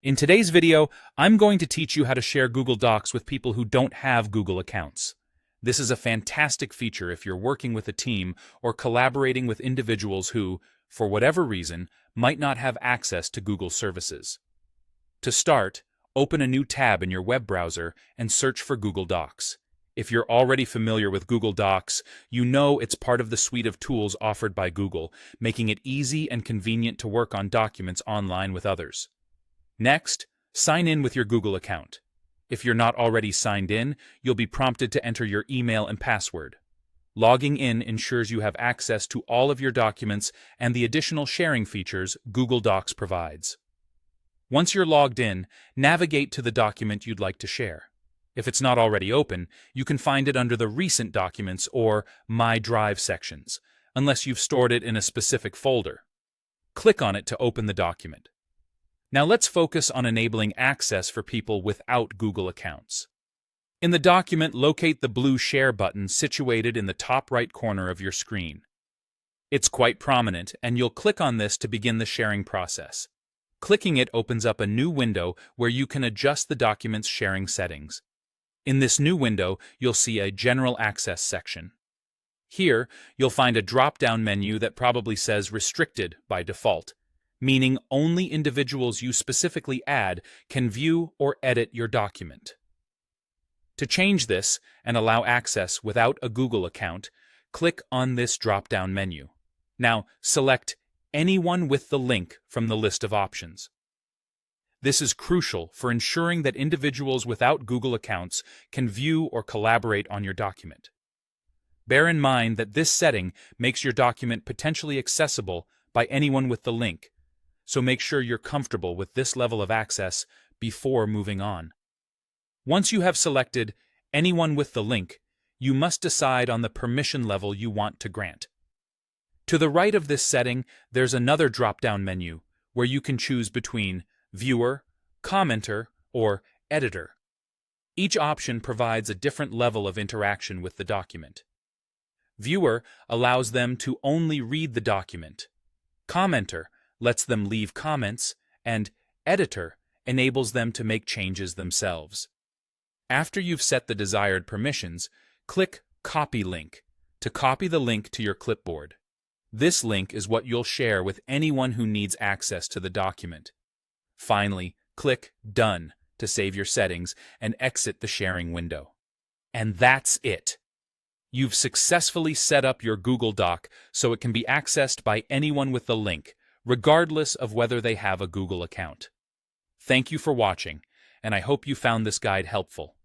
In today's video, I'm going to teach you how to share Google Docs with people who don't have Google accounts. This is a fantastic feature if you're working with a team or collaborating with individuals who, for whatever reason, might not have access to Google services. To start, open a new tab in your web browser and search for Google Docs. If you're already familiar with Google Docs, you know it's part of the suite of tools offered by Google, making it easy and convenient to work on documents online with others. Next, sign in with your Google account. If you're not already signed in, you'll be prompted to enter your email and password. Logging in ensures you have access to all of your documents and the additional sharing features Google Docs provides. Once you're logged in, navigate to the document you'd like to share. If it's not already open, you can find it under the Recent Documents or My Drive sections, unless you've stored it in a specific folder. Click on it to open the document. Now let's focus on enabling access for people without Google accounts. In the document, locate the blue Share button situated in the top right corner of your screen. It's quite prominent, and you'll click on this to begin the sharing process. Clicking it opens up a new window where you can adjust the document's sharing settings. In this new window, you'll see a General Access section. Here, you'll find a drop-down menu that probably says Restricted by default, meaning only individuals you specifically add can view or edit your document. To change this and allow access without a Google account, click on this drop-down menu. Now, select Anyone with the link from the list of options. This is crucial for ensuring that individuals without Google accounts can view or collaborate on your document. Bear in mind that this setting makes your document potentially accessible by anyone with the link, so make sure you're comfortable with this level of access before moving on. Once you have selected Anyone with the link, you must decide on the permission level you want to grant. To the right of this setting, there's another drop-down menu where you can choose between Viewer, Commenter, or Editor. Each option provides a different level of interaction with the document. Viewer allows them to only read the document. Commenter lets them leave comments, and Editor enables them to make changes themselves. After you've set the desired permissions, click Copy Link to copy the link to your clipboard. This link is what you'll share with anyone who needs access to the document. Finally, click Done to save your settings and exit the sharing window. And that's it. You've successfully set up your Google Doc so it can be accessed by anyone with the link, regardless of whether they have a Google account. Thank you for watching, and I hope you found this guide helpful.